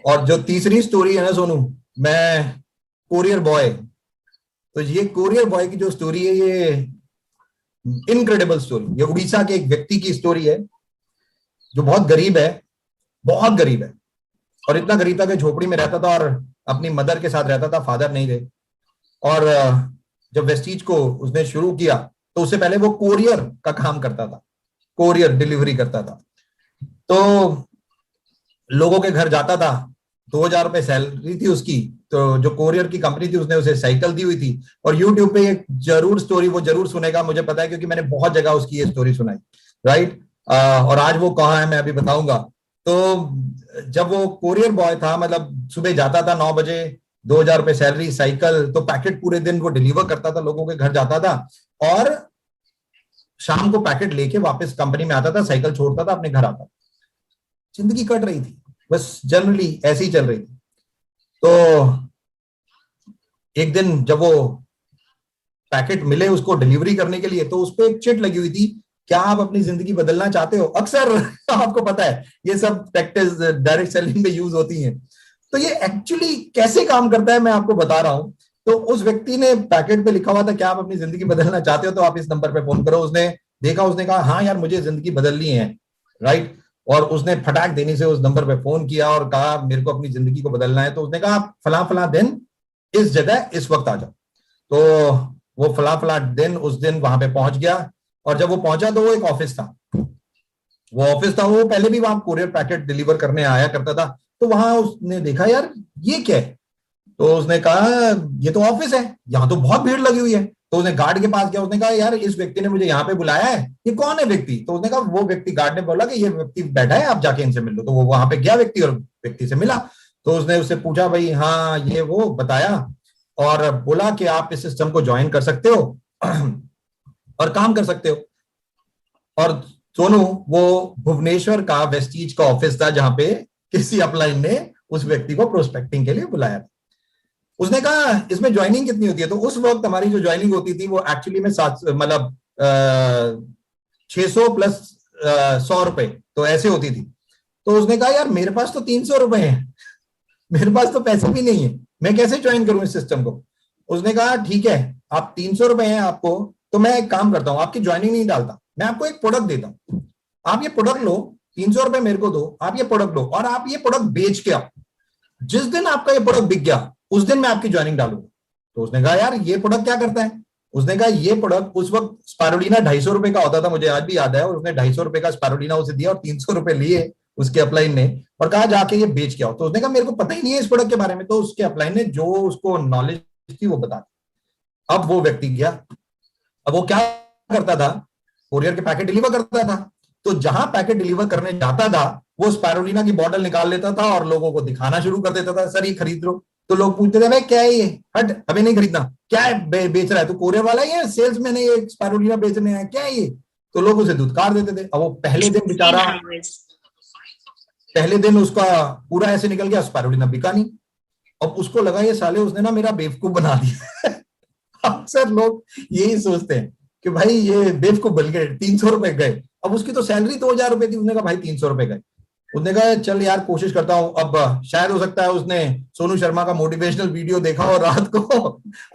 और जो तीसरी स्टोरी है ना सोनू, मैं कोरियर बॉय, तो ये कोरियर बॉय की जो स्टोरी है, ये इनक्रेडिबल स्टोरी। ये उड़ीसा के एक व्यक्ति की स्टोरी है जो बहुत गरीब है, बहुत गरीब है। और इतना गरीब था कि झोपड़ी में रहता था और अपनी मदर के साथ रहता था, फादर नहीं थे। और जब वेस्टीज को उसने शुरू किया तो उससे पहले वो कोरियर का काम करता था, कोरियर डिलीवरी करता था। तो लोगों के घर जाता था, 2,000 रुपए सैलरी थी उसकी। तो जो कोरियर की कंपनी थी उसने उसे साइकिल दी हुई थी। और यूट्यूब पे एक जरूर स्टोरी वो जरूर सुनेगा, मुझे पता है, क्योंकि मैंने बहुत जगह उसकी ये स्टोरी सुनाई। राइट। और आज वो कहाँ है मैं अभी बताऊंगा। तो जब वो कोरियर बॉय था, मतलब सुबह जाता था 9 बजे, 2,000 रुपए सैलरी, साइकिल, तो पैकेट पूरे दिन वो डिलीवर करता था, लोगों के घर जाता था। और शाम को पैकेट लेके वापस कंपनी में आता था, साइकिल छोड़ता था, अपने घर आता था। जिंदगी कट रही थी, बस जनरली ऐसी ही चल रही थी। तो एक दिन जब वो पैकेट मिले उसको डिलीवरी करने के लिए, तो उस पर एक चिट लगी हुई थी, क्या आप अपनी जिंदगी बदलना चाहते हो। अक्सर आपको पता है ये सब टैक्टिक्स डायरेक्ट सेलिंग में यूज होती हैं। तो ये एक्चुअली कैसे काम करता है मैं आपको बता रहा हूं। तो उस व्यक्ति ने पैकेट पे लिखा हुआ था, क्या आप अपनी जिंदगी बदलना चाहते हो तो आप इस नंबर पे फोन करो। उसने देखा, उसने कहा हाँ यार मुझे जिंदगी बदलनी है। राइट। और उसने फटाक देने से उस नंबर पे फोन किया और कहा मेरे को अपनी जिंदगी को बदलना है। तो उसने कहा आप फला फला दिन इस जगह इस वक्त आ जाओ। तो वो फला फला दिन उस दिन वहां पे पहुंच गया। और जब वो पहुंचा तो वो एक ऑफिस था, वो ऑफिस था, वो पहले भी वहां कुरियर पैकेट डिलीवर करने आया करता था। तो वहां उसने देखा यार ये क्या है। तो उसने कहा ये तो ऑफिस है, यहाँ तो बहुत भीड़ लगी हुई है। तो उसने गार्ड के पास गया, उसने कहा यार इस व्यक्ति ने मुझे यहाँ पे बुलाया है, ये कौन है व्यक्ति। तो उसने कहा, वो व्यक्ति, गार्ड ने बोला कि ये व्यक्ति बैठा है, आप जाके इनसे मिल लो। तो वो वहां पे गया व्यक्ति और व्यक्ति से मिला। तो उसने उससे पूछा भाई हाँ ये वो बताया, और बोला कि आप इस सिस्टम को ज्वाइन कर सकते हो और काम कर सकते हो। और सोनू, वो भुवनेश्वर का वेस्टीज का ऑफिस था जहां पे किसी अपलाइन ने उस व्यक्ति को प्रोस्पेक्टिंग के लिए बुलाया था। उसने कहा इसमें ज्वाइनिंग कितनी होती है। तो उस वक्त हमारी जो ज्वाइनिंग होती थी वो एक्चुअली में 7, मतलब 600 प्लस 100 रुपए, तो ऐसे होती थी। तो उसने कहा यार मेरे पास तो 300 रुपए हैं, मेरे पास तो पैसे भी नहीं है, मैं कैसे ज्वाइन करूं इस सिस्टम को। उसने कहा ठीक है, आप 300 रुपए हैं आपको, तो मैं एक काम करता हूं, आपकी ज्वाइनिंग नहीं डालता, मैं आपको एक प्रोडक्ट देता हूं, आप ये प्रोडक्ट लो, 300 रुपए मेरे को दो, आप ये प्रोडक्ट लो और आप ये प्रोडक्ट बेच के आओ। जिस दिन आपका ये प्रोडक्ट बिक गया उस दिन मैं आपकी ज्वाइनिंग डालूंगा। तो उसने कहा यार ये प्रोडक्ट क्या करता है। उसने कहा ये प्रोडक्ट, उस वक्त स्पारुलिना 250 रुपए का होता था, मुझे आज भी याद है। और उसने 250 रुपए का स्पारुलिना उसे दिया और 300 रुपए लिए उसके अपलाइन ने, और कहा जाके ये बेच के आओ। तो उसने कहा मेरे को पता ही नहीं है इस प्रोडक्ट के बारे में। तो उसके अपलाइन ने जो उसको नॉलेज थी वो बता दी। अब वो व्यक्ति गया, अब वो क्या करता था, कोरियर के पैकेट डिलीवर करता था। तो जहां पैकेट डिलीवर करने जाता था वो स्पारुलिना की बॉटल निकाल लेता था और लोगों को दिखाना शुरू कर देता था, सर ये खरीद लो। तो लोग पूछते थे भाई क्या है ये, हट हमें नहीं खरीदना, क्या है बेच रहा है, तो कोरियर वाला है या सेल्समैन है, ये स्पारुलिना बेचने आया क्या है ये। तो लोग उसे धुतकार देते थे। अब वो पहले दिन बेचारा, पहले दिन उसका पूरा ऐसे निकल गया, स्पारुलिना बिका नहीं। अब उसको लगा ये साले उसने ना मेरा बेवकूफ बना दिया। अक्सर लोग यही सोचते हैं कि भाई ये बेवकूफ बन गए, 300 रुपए गए। अब उसकी तो सैलरी 2,000 रुपए थी। उसने कहा भाई 300 रुपए गए। उसने कहा चल यार कोशिश करता हूँ, अब शायद हो सकता है उसने सोनू शर्मा का मोटिवेशनल वीडियो देखा हो रात को,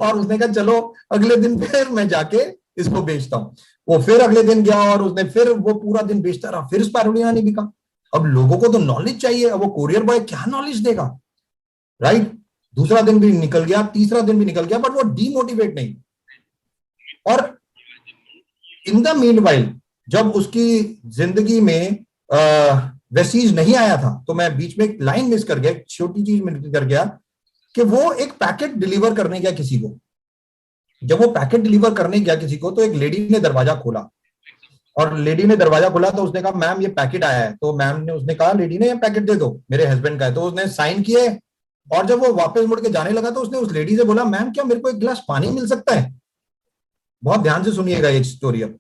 और उसने कहा चलो अगले दिन फिर मैं जाके इसको बेचता हूँ। वो फिर अगले दिन गया और उसने फिर वो पूरा दिन बेचता रहा, फिर स्पारुलिना नहीं बिका। अब लोगों को तो नॉलेज चाहिए, अब वो कोरियर बॉय क्या नॉलेज देगा। राइट। दूसरा दिन भी निकल गया, तीसरा दिन भी निकल गया, बट वो डीमोटिवेट नहीं। और इन द मीन वाइल जब उसकी जिंदगी में वेस्टीज नहीं आया था, तो मैं बीच में एक लाइन मिस कर गया, छोटी चीज मिस कर गया, कि वो एक पैकेट डिलीवर करने गया किसी को। जब वो पैकेट डिलीवर करने गया किसी को, तो एक लेडी ने दरवाजा खोला, और लेडी ने दरवाजा खोला तो उसने कहा मैम ये पैकेट आया है। तो मैम ने, उसने कहा लेडी ने ये पैकेट दे दो, मेरे हस्बैंड का है। तो उसने साइन किए, और जब वो वापस मुड़ के जाने लगा तो उसने उस लेडी से बोला मैम क्या मेरे को एक गिलास पानी मिल सकता है। बहुत ध्यान से सुनिएगा ये स्टोरी अब,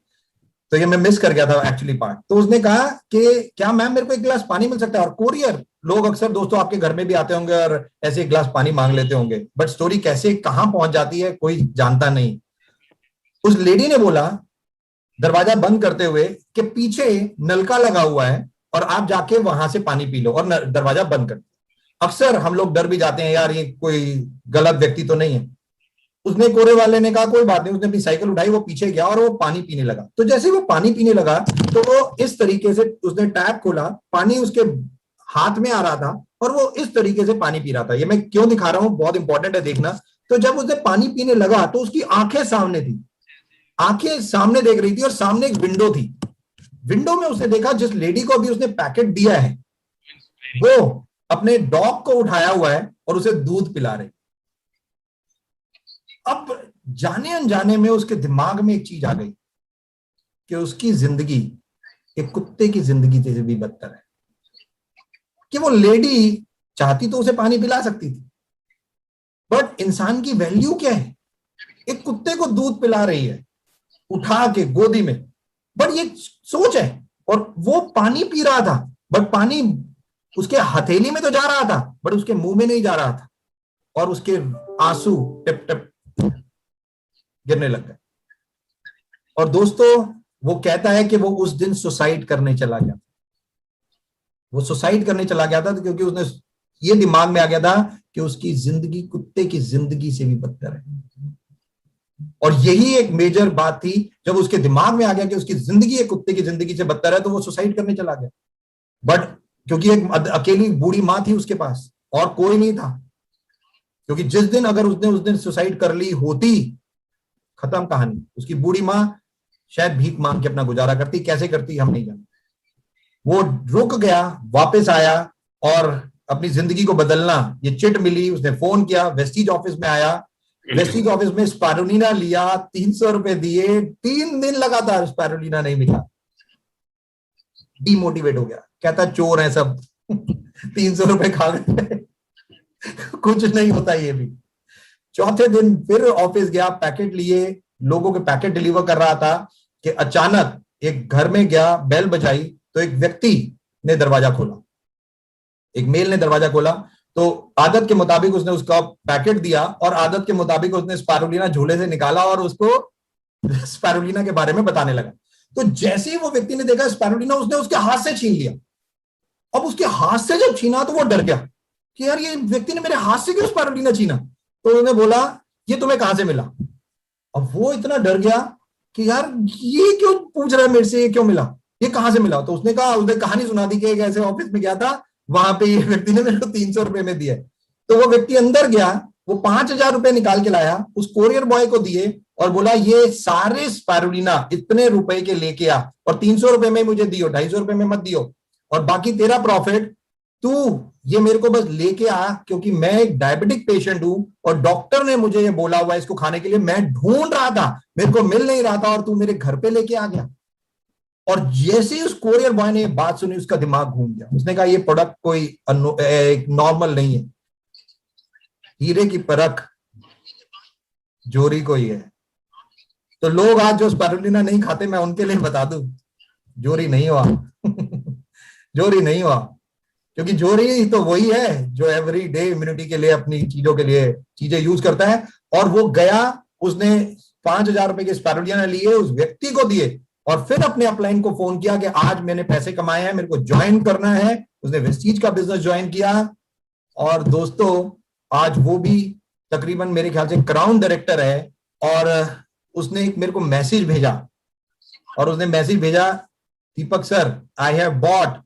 तो ये मैं मिस कर गया था एक्चुअली पार्ट। तो उसने कहा कि क्या मैम मेरे को एक गिलास पानी मिल सकता है। और कोरियर लोग अक्सर दोस्तों आपके घर में भी आते होंगे और ऐसे एक गिलास पानी मांग लेते होंगे, बट स्टोरी कैसे कहां पहुंच जाती है कोई जानता नहीं। उस लेडी ने बोला दरवाजा बंद करते हुए कि पीछे नलका लगा हुआ है और आप जाके वहां से पानी पी लो, और दरवाजा बंद कर। अक्सर हम लोग डर भी जाते हैं, यार ये कोई गलत व्यक्ति तो नहीं है। उसने कोरे वाले ने कहा कोई बात नहीं, उसने अपनी साइकिल उठाई, वो पीछे गया और वो पानी पीने लगा। तो जैसे वो पानी पीने लगा तो वो इस तरीके से, उसने टैप खोला, पानी उसके हाथ में आ रहा था और वो इस तरीके से पानी पी रहा था। ये मैं क्यों दिखा रहा हूं, बहुत इंपॉर्टेंट है देखना। तो जब उसने पानी पीने लगा तो उसकी आंखें सामने थी, आंखें सामने देख रही थी और सामने एक विंडो थी। विंडो में उसने देखा जिस लेडी को अभी उसने पैकेट दिया है वो अपने डॉग को उठाया हुआ है और उसे दूध पिला रही। अब जाने अनजाने में उसके दिमाग में एक चीज आ गई कि उसकी जिंदगी एक कुत्ते की जिंदगी से भी बदतर है। कि वो लेडी चाहती तो उसे पानी पिला सकती थी, बट इंसान की वैल्यू क्या है? एक कुत्ते को दूध पिला रही है उठा के गोदी में, बट ये सोच है। और वो पानी पी रहा था, बट पानी उसके हथेली में तो जा रहा था बट उसके मुंह में नहीं जा रहा था, और उसके आंसू टिप टिप गिरने लग गए। और दोस्तों वो कहता है कि वो उस दिन सुसाइड करने चला गया। वो सुसाइड करने चला गया था क्योंकि उसने ये दिमाग में आ गया था कि उसकी जिंदगी कुत्ते की जिंदगी से भी बदतर है। और यही एक मेजर बात थी, जब उसके दिमाग में आ गया कि उसकी जिंदगी एक कुत्ते की जिंदगी से बदतर है तो वो सुसाइड करने चला गया। बट क्योंकि एक अकेली बूढ़ी मां थी उसके पास और कोई नहीं था, क्योंकि जिस दिन अगर उसने उस दिन सुसाइड कर ली होती, खत्म कहानी। उसकी बूढ़ी मां शायद भीख मांग के अपना गुजारा करती, कैसे करती हम नहीं जानते। वो रुक गया, वापस आया और अपनी जिंदगी को बदलना, ये चिट मिली, उसने फोन किया, वेस्टीज ऑफिस में आया। वेस्टीज ऑफिस में स्पारुलिना लिया, 300 रुपए दिए, 3 दिन लगातार स्पारुलिना नहीं मिला। डिमोटिवेट हो गया, कहता चोर है सब 300 रुपए खा गए कुछ नहीं होता ये भी। चौथे दिन फिर ऑफिस गया, पैकेट लिए, लोगों के पैकेट डिलीवर कर रहा था कि अचानक एक घर में गया, बेल बजाई तो एक व्यक्ति ने दरवाजा खोला, एक मेल ने दरवाजा खोला। तो आदत के मुताबिक उसने उसका पैकेट दिया और आदत के मुताबिक उसने स्पारुलिना झोले से निकाला और उसको स्पारुलिना के बारे में बताने लगा। तो जैसे ही वो व्यक्ति ने देखा स्पारुलिना, उसने उसके हाथ से छीन लिया। अब उसके हाथ से जब छीना तो वो डर गया कि यार ये व्यक्ति ने मेरे हाथ से क्यों स्पारुलिना छीना। तो उन्होंने बोला ये तुम्हें कहां से मिला। अब वो इतना डर गया कि यार ये क्यों पूछ रहा है मेरे से, ये क्यों मिला, ये कहां से मिला। तो उसने कहा, उसने कहानी सुना दी कि एक ऐसे ऑफिस में गया था, वहां पे ये व्यक्ति ने मेरे को 300 रुपए में दिया। तो वो व्यक्ति अंदर गया, वो 5,000 रुपए निकाल के लाया, उस कोरियर बॉय को दिए और बोला ये सारे स्पारुलिना इतने रुपए के लेके आ, और 300 रुपए में मुझे दियो, 250 रुपए में मत दियो, और बाकी तेरा प्रॉफिट, तू ये मेरे को बस लेके आ, क्योंकि मैं एक डायबिटिक पेशेंट हूं और डॉक्टर ने मुझे ये बोला हुआ है इसको खाने के लिए, मैं ढूंढ रहा था, मेरे को मिल नहीं रहा था, और तू मेरे घर पे लेके आ गया। और जैसे ही उस कोरियर बॉय ने बात सुनी, उसका दिमाग घूम गया। उसने कहा ये प्रोडक्ट कोई नॉर्मल नहीं है, हीरे की परख जोरी को ही है। तो लोग आज जो स्पारुलिना नहीं खाते, मैं उनके लिए बता दूं, जोरी नहीं हुआ जोरी नहीं हुआ, क्योंकि जोरी तो वही है जो एवरी डे इम्यूनिटी के लिए अपनी चीजों के लिए चीजें यूज करता है। और वो गया, उसने 5,000 रुपए के स्पारुलिना लिए, उस व्यक्ति को दिए, और फिर अपने अपलाइन को फोन किया कि आज मैंने पैसे कमाए हैं, मेरे को ज्वाइन करना है। उसने वेस्टीज का बिजनेस ज्वाइन किया, और दोस्तों आज वो भी तकरीबन मेरे ख्याल से क्राउन डायरेक्टर है। और उसने एक मेरे को मैसेज भेजा, और उसने मैसेज भेजा, Deepak sir I have bought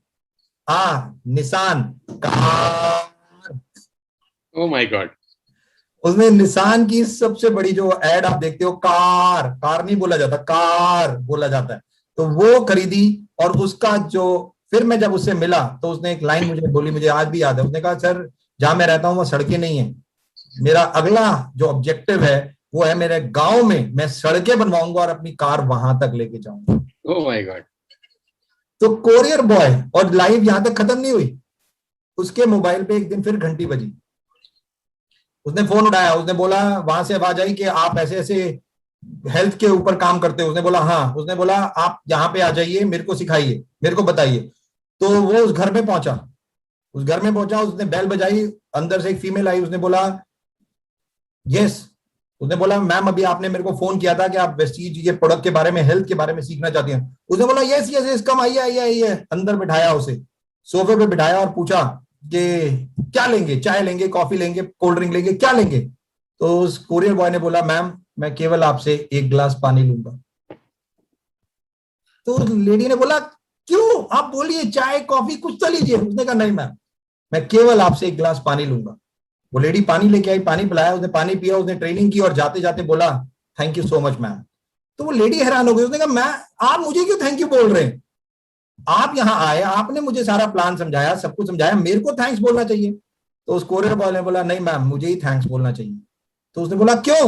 Nissan car. Oh my God. उसने निसान की सबसे बड़ी जो एड आप देखते हो, कार, कार नहीं बोला जाता, कार बोला जाता है, तो वो खरीदी। और उसका जो, फिर मैं जब उससे मिला तो उसने एक लाइन मुझे बोली, मुझे आज भी याद है। उसने कहा सर जहां मैं रहता हूं वो सड़कें नहीं है, मेरा अगला जो ऑब्जेक्टिव है वो है मेरे गांव में मैं सड़कें बनवाऊंगा और अपनी कार वहां तक लेके जाऊंगा। ओह माय गॉड। तो कोरियर बॉय, और लाइव यहां तक खत्म नहीं हुई, उसके मोबाइल पे एक दिन फिर घंटी बजी। उसने फोन उठाया, उसने बोला, वहां से आवाज आई कि आप ऐसे ऐसे हेल्थ के ऊपर काम करते हो। उसने बोला हाँ। उसने बोला आप यहाँ पे आ जाइए, मेरे को सिखाइए, मेरे को बताइए। तो वो उस घर में पहुंचा, उस घर में पहुंचा, उसने बेल बजाई, अंदर से एक फीमेल आई। उसने बोला यस, उसने बोला मैम अभी आपने मेरे को फोन किया था कि आप वेस्टीज ये प्रोडक्ट के बारे में, हेल्थ के बारे में सीखना चाहती हैं। उसने बोला यस यस यस, कम आइए आइए आइए। अंदर बिठाया, उसे सोफे पे बिठाया और पूछा कि क्या लेंगे, चाय लेंगे, कॉफी लेंगे, कोल्ड ड्रिंक लेंगे, क्या लेंगे? तो उस कोरियर बॉय ने बोला, मैम मैं केवल आपसे एक गिलास पानी लूंगा। तो लेडी ने बोला, क्यों, आप बोलिए, चाय कॉफी कुछ तो लीजिए। उसने कहा, नहीं मैम, मैं केवल आपसे एक गिलास पानी लूंगा। वो लेडी पानी लेके आई, पानी पिलाया, उसने पानी पिया, उसने ट्रेनिंग की और जाते जाते बोला, thank you so much ma'am. तो वो लेडी हैरान हो गई, उसने कहा, मैं, आप मुझे क्यों थैंक यू बोल रहे हैं? आप यहाँ आए, आपने मुझे सारा प्लान समझाया, सब कुछ समझाया, मेरे को थैंक्स बोलना चाहिए। तो उस कोरियर बॉय ने बोला, नहीं मैम, मुझे ही थैंक्स बोलना चाहिए। तो उसने बोला, क्यों?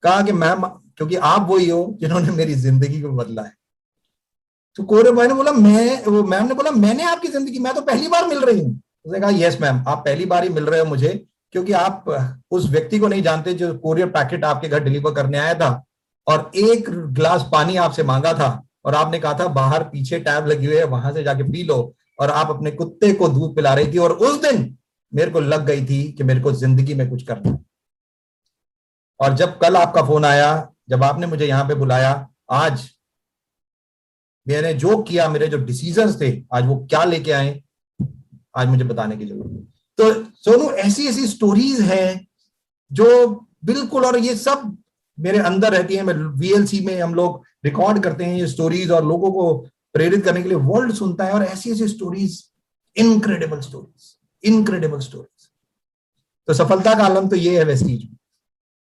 कहा कि मैम, क्योंकि आप वही हो जिन्होंने मेरी जिंदगी को बदला है। तो कोरियर बॉय ने बोला, वो मैम ने बोला, मैंने आपकी जिंदगी, मैं तो पहली बार मिल रही हूँ। उसने कहा, यस मैम, आप पहली बार ही मिल रहे हो मुझे, क्योंकि आप उस व्यक्ति को नहीं जानते जो कोरियर पैकेट आपके घर डिलीवर करने आया था और एक गिलास पानी आपसे मांगा था, और आपने कहा था बाहर पीछे टैब लगी हुई है, वहां से जाके पी लो, और आप अपने कुत्ते को दूध पिला रही थी, और उस दिन मेरे को लग गई थी कि मेरे को जिंदगी में कुछ करना है। और जब कल आपका फोन आया, जब आपने मुझे यहां पे बुलाया, आज मैंने जो किया, मेरे जो डिसीजंस थे, आज वो क्या लेके आए, आज मुझे बताने की जरूरत है। तो सोनू, ऐसी ऐसी स्टोरीज हैं जो बिल्कुल, और ये सब मेरे अंदर रहती है। मैं वीएलसी में हम लोग रिकॉर्ड करते हैं ये स्टोरीज, और लोगों को प्रेरित करने के लिए वर्ल्ड सुनता है, और ऐसी ऐसी stories, incredible stories, incredible stories. तो सफलता का आलम तो ये है वेस्टीज में।